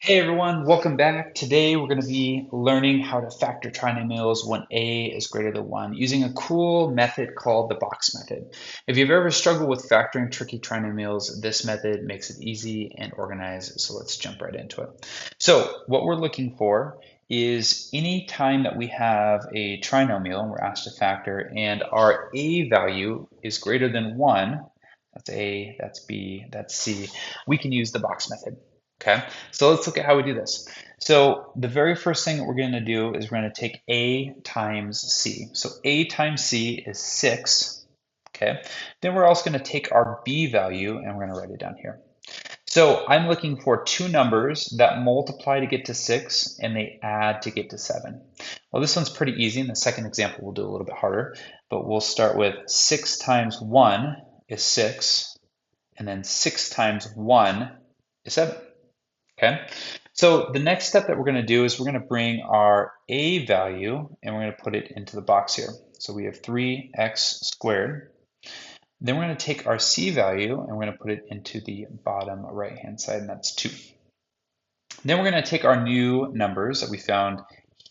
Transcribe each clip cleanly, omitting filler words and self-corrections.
Hey everyone, welcome back. Today we're going to be learning how to factor trinomials when a is greater than 1 using a cool method called the box method. If you've ever struggled with factoring tricky trinomials, this method makes it easy and organized, so let's jump right into it. So what we're looking for is any time that we have a trinomial and we're asked to factor and our a value is greater than 1, that's a, that's b, that's c, we can use the box method. Okay, so let's look at how we do this. So the very first thing that we're going to do is we're going to take a times c. So a times c is 6. Okay, then we're also going to take our b value and we're going to write it down here. So I'm looking for two numbers that multiply to get to 6 and they add to get to 7. Well, this one's pretty easy. In the second example, we'll do a little bit harder, but we'll start with 6 times 1 is 6, and then 6 times 1 is 7. Okay, so the next step that we're going to do is we're going to bring our a value and we're going to put it into the box here. So we have 3x squared. Then we're going to take our c value and we're going to put it into the bottom right hand side, and that's 2. Then we're going to take our new numbers that we found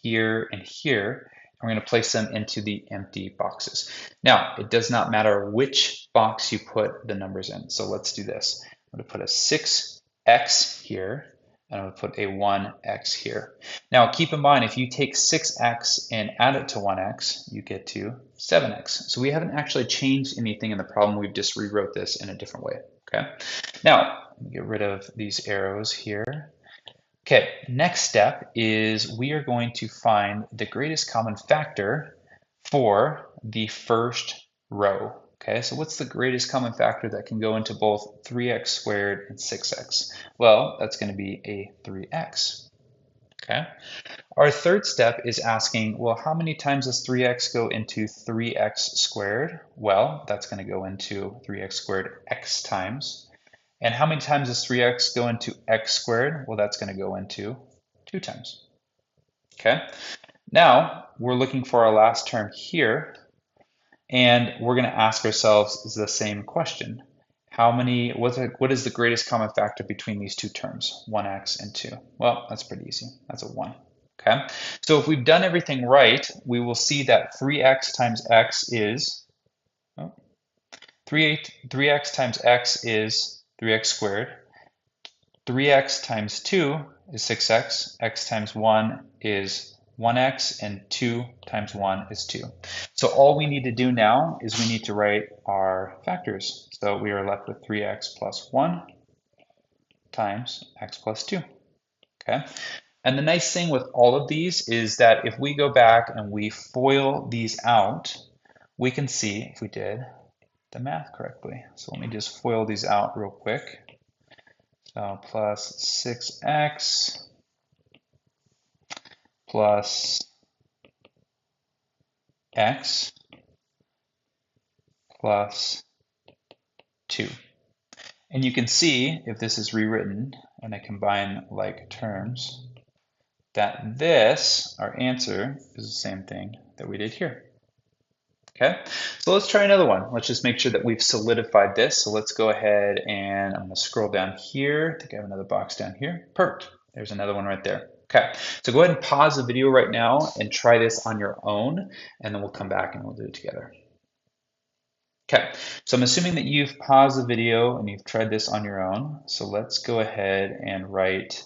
here and here, and we're going to place them into the empty boxes. Now, it does not matter which box you put the numbers in. So let's do this. I'm going to put a 6x here, and I'm going to put a 1x here. Now, keep in mind, if you take 6x and add it to 1x, you get to 7x. So we haven't actually changed anything in the problem. We've just rewrote this in a different way. Okay. Now, let me get rid of these arrows here. Okay, next step is we are going to find the greatest common factor for the first row. Okay, so what's the greatest common factor that can go into both 3x squared and 6x? Well, that's going to be a 3x. Okay, our third step is asking, well, how many times does 3x go into 3x squared? Well, that's going to go into 3x squared x times. And how many times does 3x go into x squared? Well, that's going to go into 2 times. Okay, now we're looking for our last term here, and we're going to ask ourselves the same question. What is the greatest common factor between these two terms, 1x and 2? Well, that's pretty easy. That's a 1. Okay, so if we've done everything right, we will see that 3x times x is, 3x times x is 3x squared. 3x times 2 is 6x, x times 1 is 1x, and 2 times 1 is 2. So all we need to do now is we need to write our factors. So we are left with 3x plus 1 times x plus 2. Okay. And the nice thing with all of these is that if we go back and we FOIL these out, we can see if we did the math correctly. So let me just FOIL these out real quick. So plus 6x plus x plus 2. And you can see, if this is rewritten and I combine like terms, that this, our answer, is the same thing that we did here. Okay, so let's try another one. Let's just make sure that we've solidified this. So let's go ahead and I'm going to scroll down here. I think I have another box down here. Perfect. There's another one right there. Okay, so go ahead and pause the video right now and try this on your own, and then we'll come back and we'll do it together. Okay, so I'm assuming that you've paused the video and you've tried this on your own. So let's go ahead and write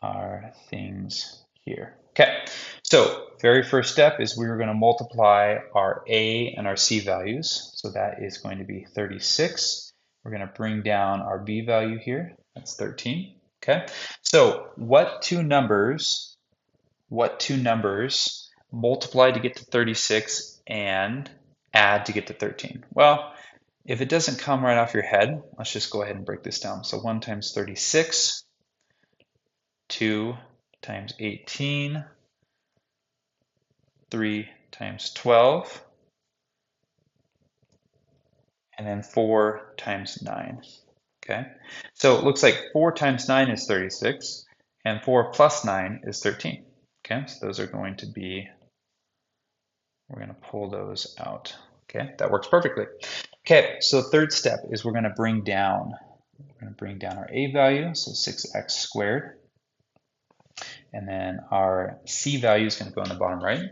our things here. Okay, so very first step is we're going to multiply our a and our c values. So that is going to be 36. We're going to bring down our b value here. That's 13. Okay, so what two numbers multiply to get to 36 and add to get to 13? Well, if it doesn't come right off your head, let's just go ahead and break this down. So 1 times 36, 2 times 18, 3 times 12, and then 4 times 9. Okay, so it looks like 4 times 9 is 36, and 4 plus 9 is 13. Okay, so those are going to be, we're going to pull those out. Okay, that works perfectly. Okay, so third step is we're going to bring down our a value, so 6x squared. And then our C value is going to go in the bottom right.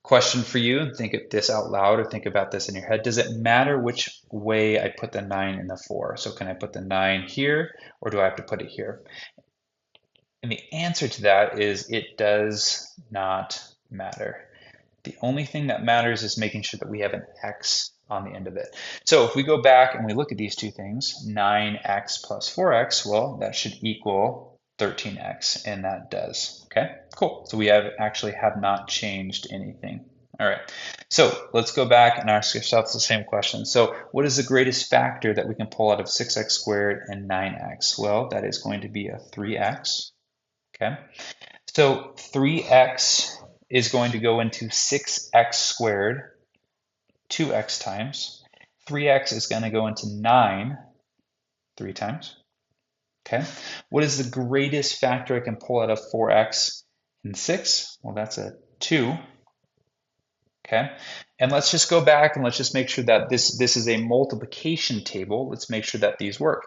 Question for you, think of this out loud or think about this in your head. Does it matter which way I put the 9 and the 4? So can I put the 9 here or do I have to put it here? And the answer to that is it does not matter. The only thing that matters is making sure that we have an x on the end of it. So if we go back and we look at these two things, 9x plus 4x, well, that should equal 13x, and that does. Okay, cool. So we actually have not changed anything. All right, so let's go back and ask ourselves the same question. So what is the greatest factor that we can pull out of 6x squared and 9x? Well, that is going to be a 3x. Okay, so 3x is going to go into 6x squared 2x times. 3x is going to go into 9 3 times. Okay. What is the greatest factor I can pull out of 4x and 6? Well, that's a 2. Okay. And let's just go back and let's just make sure that this is a multiplication table. Let's make sure that these work.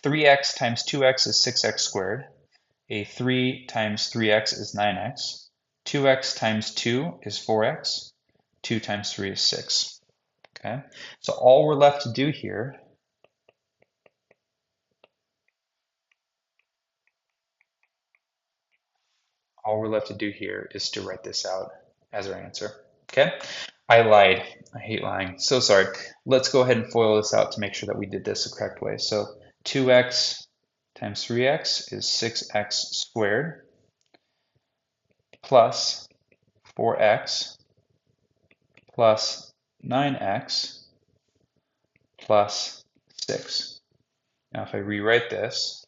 3x times 2x is 6x squared. A 3 times 3x is 9x. 2x times 2 is 4x. 2 times 3 is 6. Okay, so all we're left to do here is to write this out as our answer. Okay, I lied. I hate lying. So sorry. Let's go ahead and FOIL this out to make sure that we did this the correct way. So 2x times 3x is 6x squared plus 4x plus 9x plus 6. Now if I rewrite this,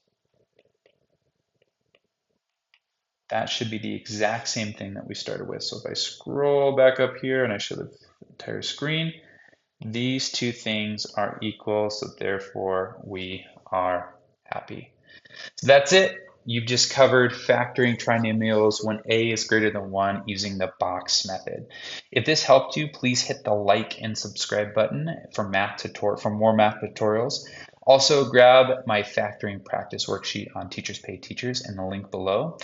that should be the exact same thing that we started with. So if I scroll back up here, and I show the entire screen, these two things are equal, so therefore we are happy. So that's it. You've just covered factoring trinomials when a is greater than 1 using the box method. If this helped you, please hit the like and subscribe button for more math tutorials. Also, grab my factoring practice worksheet on Teachers Pay Teachers in the link below.